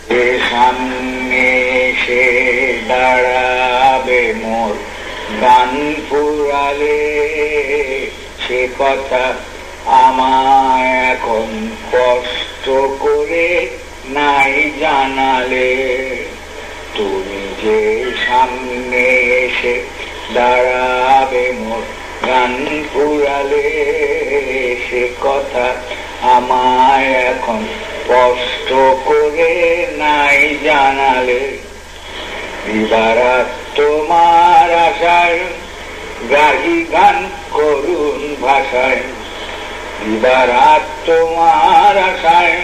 যে সামনে এসে দাঁড়াবে মোর গান ফুরালে, সে কথা আমায় এখন কষ্ট করে নাই জানালে। তুমি যে সামনে এসে দাঁড়াবে মোর গান ফুরালে, সে কথা আমায় এখন কষ্ট করে নাই জানালে। দিবারাত তোমার আশায় গাহি গান করুণ ভাষায়, দিবারাত তোমার আশায়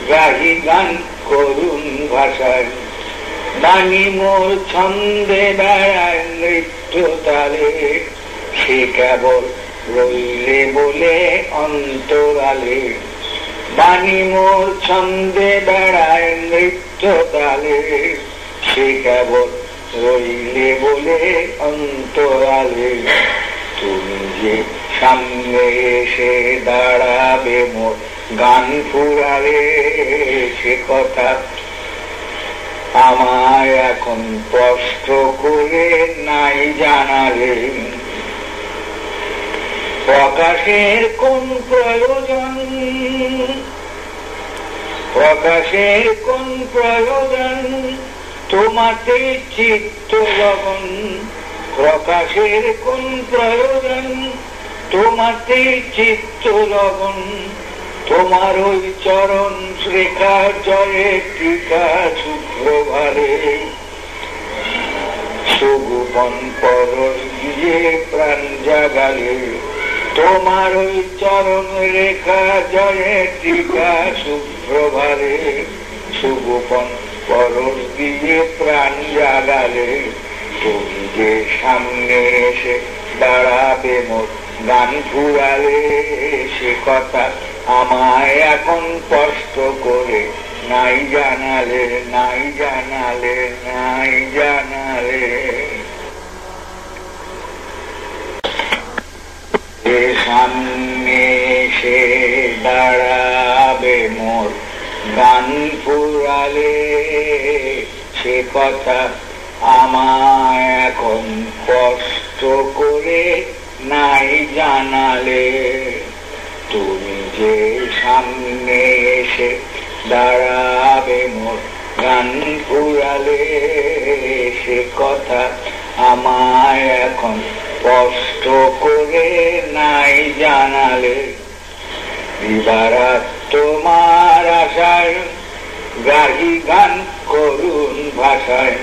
গাহি গান করুণ ভাষায়। বাণী মোর ছন্দে বেড়ায় নৃত্য তালে, সে কেবল রইলে বলে অন্তরালে। বাণী মোর ছন্দে বেড়ায় নৃত্য তালে, সে কেবল রইলে বলে অন্তরালে। তুমি যে সামনে এসে দাঁড়াবে মোর গান ফুরালে, সে কথা আমায় এখন কষ্ট করে নাই জানালে। প্রকাশের কোন প্রয়োজন, প্রকাশের কোন প্রয়োজন, তোমাতে চিত্ত লগন। প্রকাশের কোন প্রয়োজন, তোমাতে চিত্ত লগন। তোমার ওই চরণ রেখা জয়ে টিকা শুক্রবারে, সুগোপন পরশ দিয়ে প্রাণ জাগালে। তোমার ওই চরণ রেখা জয়ে টিকা শুক্রবারে, সুগোপন পরশ দিয়ে প্রাণ জাগালে। তুমি যে সামনে এসে দাঁড়াবে মোর গান ফুরালে, সে কথা আমায় এখন কষ্ট করে নাই জানালে, নাই জানালে, নাই জানালে। যে সামনে এসে দাঁড়াবে মোর গান ফুরালে, সে কথা আমায় এখন কষ্ট করে নাই জানালে। তুমি যে সামনে এসে দাঁড়াবে মোর গান ফুরালে, সে কথা আমায় এখন কষ্ট করে নাই জানালে। দিবারাত তোমার আশায় গাহি গান করুণ ভাষায়,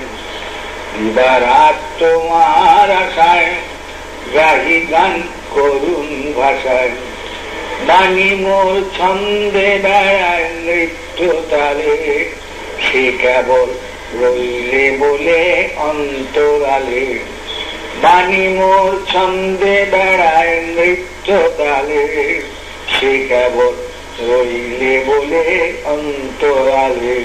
দিবারাত তোমার আশায় গাহি গান করুণ ভাষায়। বাণী মোর ছন্দে বেড়ায় নৃত্য তালে, সে কেবল রইলে বলে অন্তরালে। বাণী মোর ছন্দে বেড়ায় নৃত্য তালে, সে কেবল রইলে বলে অন্তরালে।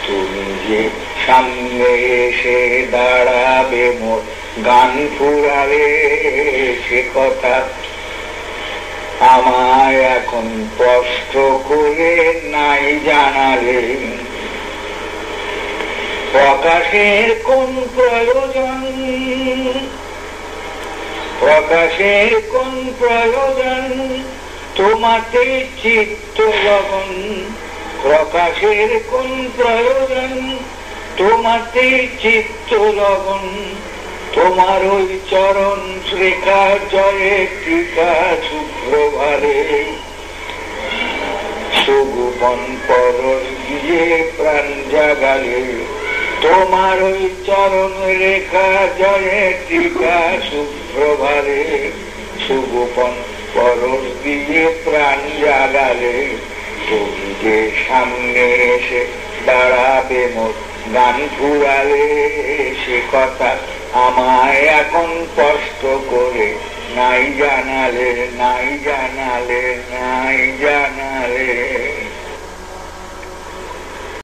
তুমি যে সামনে এসে দাঁড়াবে মোর গান ফুরালে, সে কথা আমায় এখন কষ্ট করে নাই জানালে। প্রকাশের কোন প্রয়োজন, প্রকাশের কোন প্রয়োজন, তোমাতে চিত্ত লগন। প্রকাশের কোন প্রয়োজন, তোমাতে চিত্ত লগন। তোমার ওই চরণ রেখা জয়ে টিকা শুক্রবারে, সুগোপন পরশ দিয়ে প্রাণ জাগালে। তোমার ওই চরণ রেখা জয়ে টিকা শুক্রবারে, সুগোপন পরশ দিয়ে প্রাণ জাগালে। তুমি যে সামনে এসে দাঁড়াবে মোর গান ফুরালে, সে কথা আমায় এখন কষ্ট করে নাই জানালে, নাই জানালে, নাই জানালে।